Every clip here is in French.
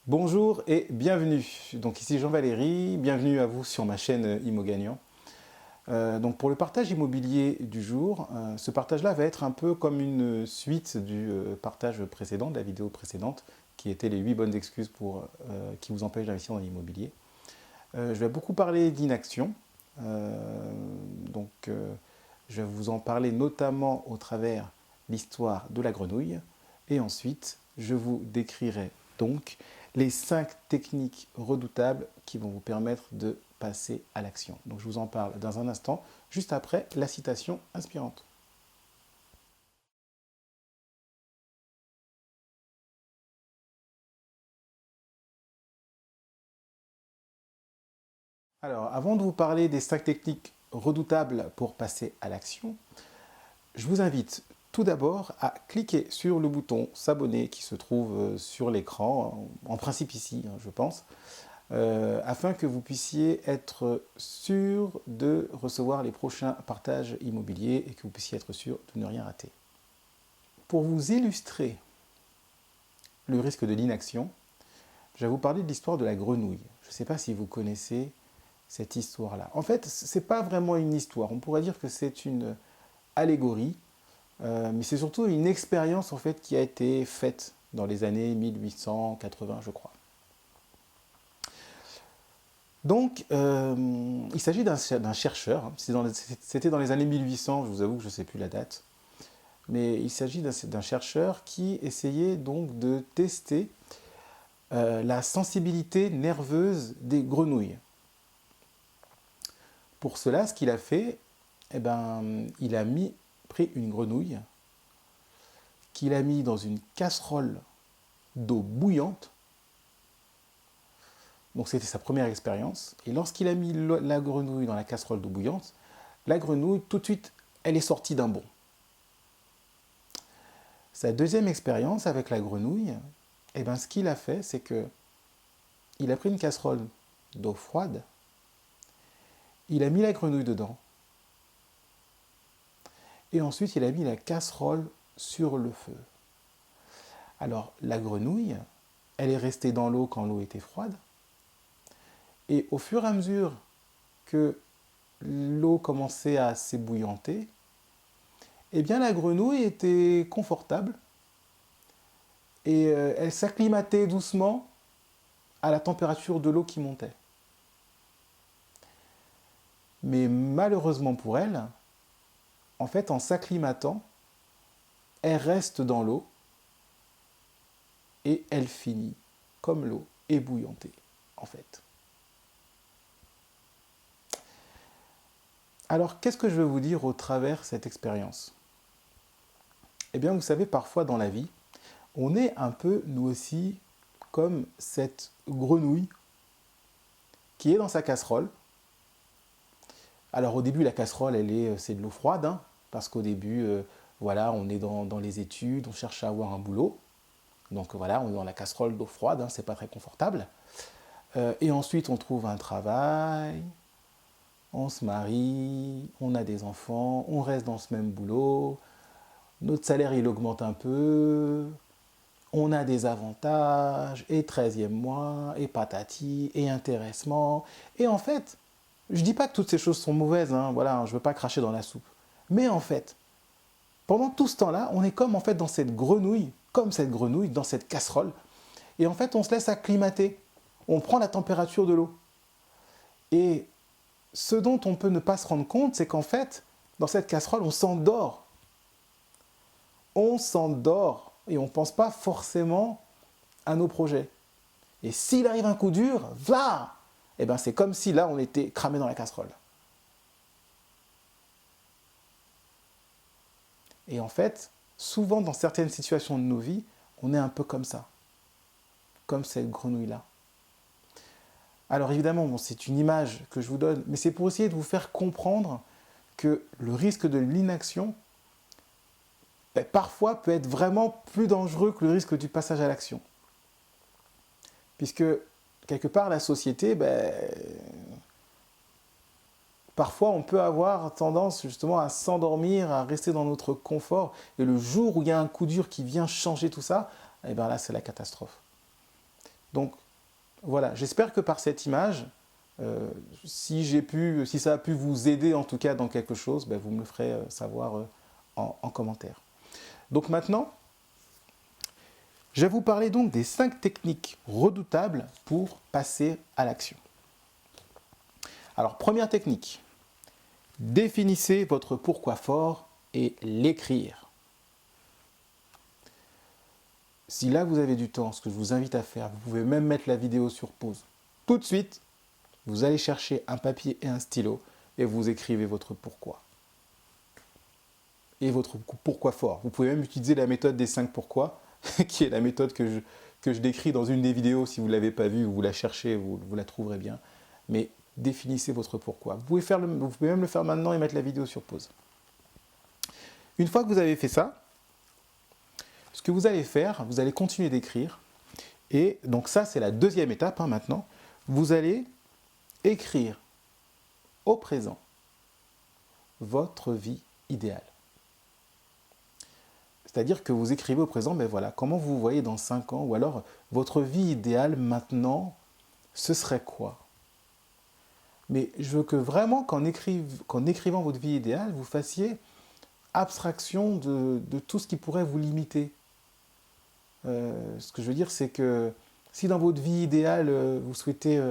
Bonjour et bienvenue. Donc ici Jean-Valéry, bienvenue à vous sur ma chaîne Immo Gagnant. Donc pour le partage immobilier du jour, ce partage-là va être un peu comme une suite du partage précédent, de la vidéo précédente, qui était les 8 bonnes excuses qui vous empêchent d'investir dans l'immobilier. Je vais beaucoup parler d'inaction. Je vais vous en parler notamment au travers l'histoire de la grenouille. Et ensuite, je vous décrirai donc les 5 techniques redoutables qui vont vous permettre de passer à l'action. Donc je vous en parle dans un instant, juste après la citation inspirante. Alors, avant de vous parler des 5 techniques redoutables pour passer à l'action, je vous invite tout d'abord à cliquer sur le bouton s'abonner qui se trouve sur l'écran, en principe ici, je pense, afin que vous puissiez être sûr de recevoir les prochains partages immobiliers et que vous puissiez être sûr de ne rien rater. Pour vous illustrer le risque de l'inaction, je vais vous parler de l'histoire de la grenouille. Je ne sais pas si vous connaissez cette histoire-là. En fait, ce n'est pas vraiment une histoire. On pourrait dire que c'est une allégorie, mais c'est surtout une expérience en fait, qui a été faite dans les années 1880, je crois. Donc, il s'agit d'un chercheur, c'était dans les années 1800, je vous avoue que je ne sais plus la date, mais il s'agit d'un chercheur qui essayait donc de tester la sensibilité nerveuse des grenouilles. Pour cela, ce qu'il a fait, il a pris une grenouille qu'il a mis dans une casserole d'eau bouillante. Donc c'était sa première expérience. Et lorsqu'il a mis la grenouille dans la casserole d'eau bouillante, la grenouille, tout de suite, elle est sortie d'un bond. Sa deuxième expérience avec la grenouille, ce qu'il a fait, c'est que il a pris une casserole d'eau froide, il a mis la grenouille dedans, et ensuite il a mis la casserole sur le feu. Alors la grenouille, elle est restée dans l'eau quand l'eau était froide, et au fur et à mesure que l'eau commençait à s'ébouillanter, la grenouille était confortable et elle s'acclimatait doucement à la température de l'eau qui montait. Mais malheureusement pour elle, en fait, en s'acclimatant, elle reste dans l'eau et elle finit comme l'eau ébouillantée, en fait. Alors, qu'est-ce que je veux vous dire au travers de cette expérience ? Eh bien, vous savez, parfois dans la vie, on est un peu, nous aussi, comme cette grenouille qui est dans sa casserole. Alors, au début, la casserole, c'est de l'eau froide, hein, parce qu'au début, on est dans les études, on cherche à avoir un boulot. Donc voilà, on est dans la casserole d'eau froide, hein, c'est pas très confortable. Et ensuite, on trouve un travail, on se marie, on a des enfants, on reste dans ce même boulot, notre salaire il augmente un peu, on a des avantages, et 13e mois, et patati, et intéressement. Et en fait, je ne dis pas que toutes ces choses sont mauvaises, hein, voilà, je ne veux pas cracher dans la soupe. Mais en fait, pendant tout ce temps-là, on est comme en fait dans cette grenouille, dans cette casserole, et en fait on se laisse acclimater, on prend la température de l'eau. Et ce dont on peut ne pas se rendre compte, c'est qu'en fait, dans cette casserole, on s'endort. On s'endort et on ne pense pas forcément à nos projets. Et s'il arrive un coup dur, voilà, c'est comme si là on était cramé dans la casserole. Et en fait, souvent dans certaines situations de nos vies, on est un peu comme ça, comme cette grenouille-là. Alors évidemment, c'est une image que je vous donne, mais c'est pour essayer de vous faire comprendre que le risque de l'inaction, parfois peut être vraiment plus dangereux que le risque du passage à l'action. Puisque, quelque part, la société, parfois on peut avoir tendance justement à s'endormir, à rester dans notre confort, et le jour où il y a un coup dur qui vient changer tout ça, là c'est la catastrophe. Donc voilà, j'espère que par cette image, si ça a pu vous aider en tout cas dans quelque chose, ben, vous me le ferez savoir en commentaire. Donc maintenant, je vais vous parler donc des 5 techniques redoutables pour passer à l'action. Alors, première technique, définissez votre pourquoi fort et l'écrire. Si là vous avez du temps, ce que je vous invite à faire, vous pouvez même mettre la vidéo sur pause. Tout de suite, vous allez chercher un papier et un stylo et vous écrivez votre pourquoi. Et votre pourquoi fort. Vous pouvez même utiliser la méthode des 5 pourquoi, qui est la méthode que je décris dans une des vidéos. Si vous ne l'avez pas vue, vous la cherchez, vous la trouverez bien. Mais définissez votre pourquoi. Vous pouvez même le faire maintenant et mettre la vidéo sur pause. Une fois que vous avez fait ça, ce que vous allez faire, vous allez continuer d'écrire. Et donc ça, c'est la deuxième étape maintenant. Vous allez écrire au présent votre vie idéale. C'est-à-dire que vous écrivez au présent, mais voilà, comment vous voyez dans 5 ans, ou alors votre vie idéale maintenant, ce serait quoi? Mais je veux que vraiment qu'en écrivant votre vie idéale, vous fassiez abstraction de tout ce qui pourrait vous limiter. Ce que je veux dire, c'est que si dans votre vie idéale, vous souhaitez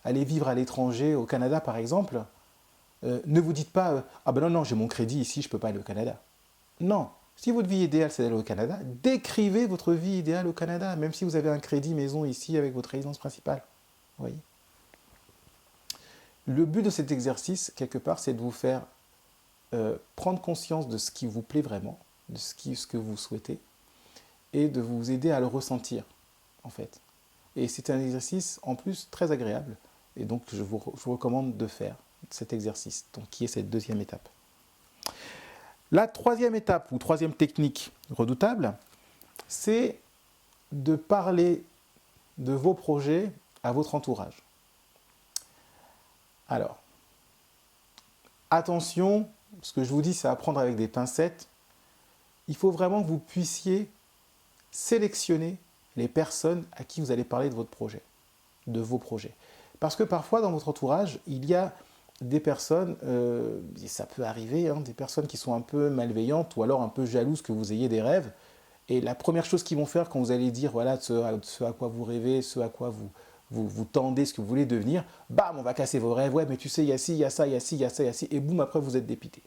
aller vivre à l'étranger, au Canada par exemple, ne vous dites pas « Ah ben non, j'ai mon crédit ici, je ne peux pas aller au Canada ». Non, si votre vie idéale c'est d'aller au Canada, décrivez votre vie idéale au Canada, même si vous avez un crédit maison ici avec votre résidence principale. Vous voyez ? Le but de cet exercice, quelque part, c'est de vous faire prendre conscience de ce qui vous plaît vraiment, de ce que vous souhaitez, et de vous aider à le ressentir, en fait. Et c'est un exercice, en plus, très agréable, et donc je vous recommande de faire cet exercice, donc, qui est cette deuxième étape. La troisième étape, ou troisième technique redoutable, c'est de parler de vos projets à votre entourage. Alors, attention, ce que je vous dis, c'est à prendre avec des pincettes. Il faut vraiment que vous puissiez sélectionner les personnes à qui vous allez parler de votre projet, de vos projets. Parce que parfois, dans votre entourage, il y a des personnes, et ça peut arriver, des personnes qui sont un peu malveillantes ou alors un peu jalouses que vous ayez des rêves. Et la première chose qu'ils vont faire quand vous allez dire voilà, ce à quoi vous rêvez, ce à quoi vous tendez, ce que vous voulez devenir, bam, on va casser vos rêves. Ouais, mais tu sais, il y a ci, il y a ça, il y a ci, il y a ça, il y a ci. Et boum, après, vous êtes dépité.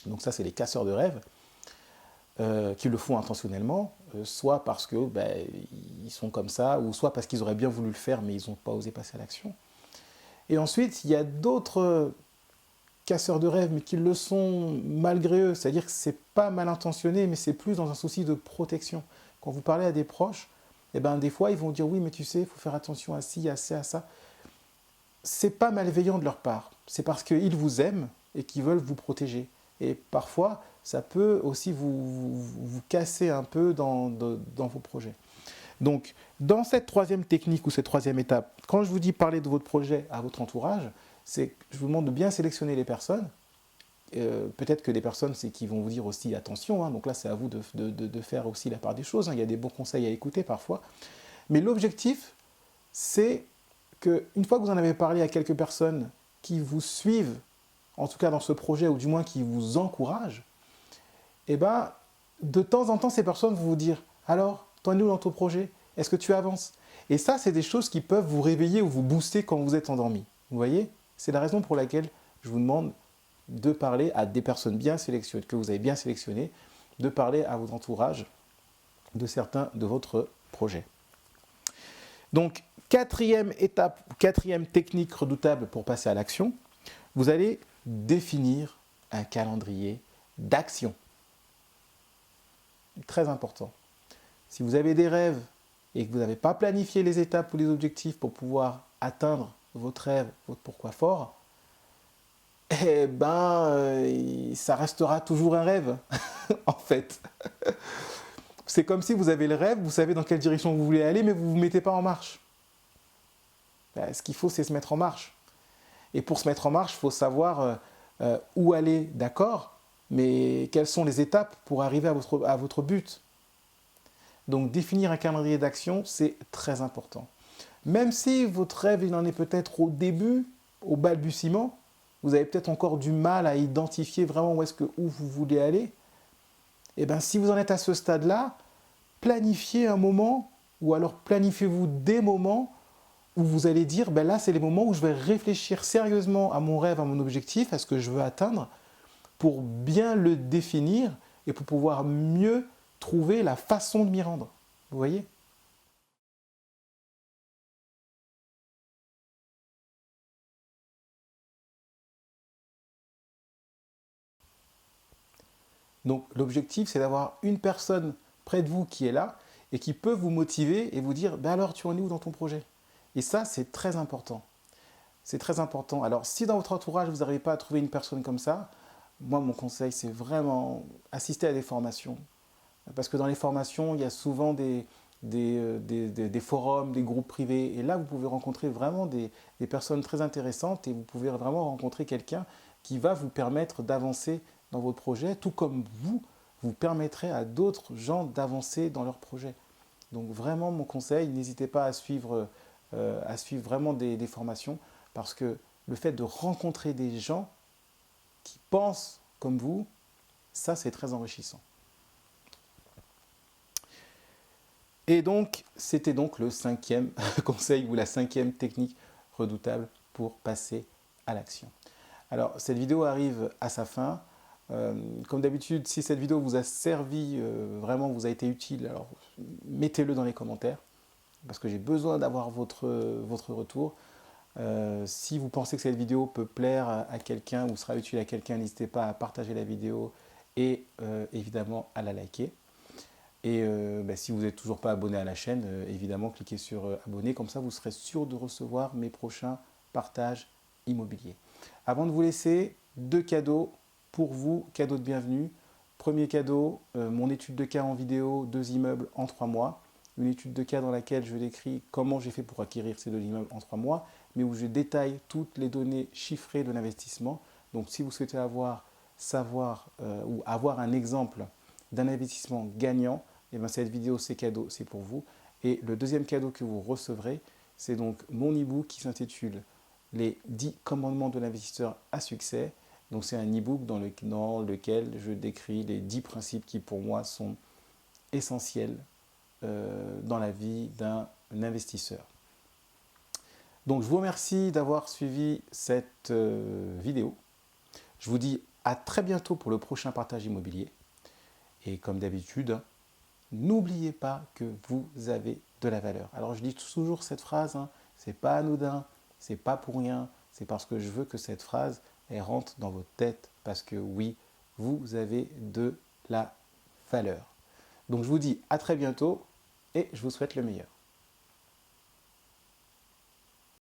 Donc ça, c'est les casseurs de rêves qui le font intentionnellement, soit parce que ils sont comme ça, ou soit parce qu'ils auraient bien voulu le faire, mais ils n'ont pas osé passer à l'action. Et ensuite, il y a d'autres casseurs de rêves, mais qui le sont malgré eux. C'est-à-dire que ce n'est pas mal intentionné, mais c'est plus dans un souci de protection. Quand vous parlez à des proches, des fois, ils vont dire « Oui, mais tu sais, il faut faire attention à ci, à ça, à ça. » Ce n'est pas malveillant de leur part. C'est parce qu'ils vous aiment et qu'ils veulent vous protéger. Et parfois, ça peut aussi vous casser un peu dans vos projets. Donc, dans cette troisième technique ou cette troisième étape, quand je vous dis parler de votre projet à votre entourage, c'est que je vous demande de bien sélectionner les personnes. Peut-être que des personnes qui vont vous dire aussi attention, donc là c'est à vous de faire aussi la part des choses, il y a des bons conseils à écouter parfois. Mais l'objectif, c'est qu'une fois que vous en avez parlé à quelques personnes qui vous suivent, en tout cas dans ce projet, ou du moins qui vous encouragent, de temps en temps, ces personnes vont vous dire « Alors, t'en es où dans ton projet? Est-ce que tu avances ?» Et ça, c'est des choses qui peuvent vous réveiller ou vous booster quand vous êtes endormi. Vous voyez? C'est la raison pour laquelle je vous demande de parler à des personnes bien sélectionnées, que vous avez bien sélectionnées, de parler à votre entourage de certains de votre projet. Donc, quatrième étape, quatrième technique redoutable pour passer à l'action, vous allez définir un calendrier d'action. Très important. Si vous avez des rêves et que vous n'avez pas planifié les étapes ou les objectifs pour pouvoir atteindre votre rêve, votre pourquoi fort, ça restera toujours un rêve, en fait. C'est comme si vous avez le rêve, vous savez dans quelle direction vous voulez aller, mais vous ne vous mettez pas en marche. Ce qu'il faut, c'est se mettre en marche. Et pour se mettre en marche, il faut savoir où aller, d'accord, mais quelles sont les étapes pour arriver à votre but. Donc définir un calendrier d'action, c'est très important. Même si votre rêve, il en est peut-être au début, au balbutiement, vous avez peut-être encore du mal à identifier vraiment où vous voulez aller, et bien si vous en êtes à ce stade-là, planifiez un moment, ou alors planifiez-vous des moments où vous allez dire, ben là, c'est les moments où je vais réfléchir sérieusement à mon rêve, à mon objectif, à ce que je veux atteindre, pour bien le définir et pour pouvoir mieux trouver la façon de m'y rendre. Vous voyez? Donc l'objectif, c'est d'avoir une personne près de vous qui est là et qui peut vous motiver et vous dire, ben alors tu en es où dans ton projet? Et ça, c'est très important. C'est très important. Alors si dans votre entourage, vous n'arrivez pas à trouver une personne comme ça, moi, mon conseil, c'est vraiment assister à des formations. Parce que dans les formations, il y a souvent des forums, des groupes privés. Et là, vous pouvez rencontrer vraiment des personnes très intéressantes et vous pouvez vraiment rencontrer quelqu'un qui va vous permettre d'avancer dans votre projet, tout comme vous permettrez à d'autres gens d'avancer dans leur projet. Donc vraiment, mon conseil, n'hésitez pas à suivre vraiment des formations parce que le fait de rencontrer des gens qui pensent comme vous, ça, c'est très enrichissant. Et donc, c'était donc le 5e conseil ou la 5e technique redoutable pour passer à l'action. Alors, cette vidéo arrive à sa fin. Comme d'habitude, si cette vidéo vous a servi, vraiment vous a été utile, alors mettez-le dans les commentaires parce que j'ai besoin d'avoir votre retour. Si vous pensez que cette vidéo peut plaire à quelqu'un ou sera utile à quelqu'un, n'hésitez pas à partager la vidéo et évidemment à la liker. Et si vous n'êtes toujours pas abonné à la chaîne, évidemment, cliquez sur abonner, comme ça vous serez sûr de recevoir mes prochains partages immobiliers. Avant de vous laisser, 2 cadeaux pour vous, cadeaux de bienvenue. Premier cadeau, mon étude de cas en vidéo, 2 immeubles en 3 mois. Une étude de cas dans laquelle je décris comment j'ai fait pour acquérir ces 2 immeubles en 3 mois, mais où je détaille toutes les données chiffrées de l'investissement. Donc si vous souhaitez ou avoir un exemple d'un investissement gagnant, et bien cette vidéo, c'est cadeau, c'est pour vous. Et le deuxième cadeau que vous recevrez, c'est donc mon e-book qui s'intitule Les 10 commandements de l'investisseur à succès. Donc c'est un e-book dans lequel je décris les 10 principes qui pour moi sont essentiels dans la vie d'un investisseur. Donc je vous remercie d'avoir suivi cette vidéo. Je vous dis à très bientôt pour le prochain partage immobilier. Et comme d'habitude, n'oubliez pas que vous avez de la valeur. Alors je dis toujours cette phrase, c'est pas anodin, c'est pas pour rien, c'est parce que je veux que cette phrase elle rentre dans votre tête parce que oui, vous avez de la valeur. Donc je vous dis à très bientôt et je vous souhaite le meilleur.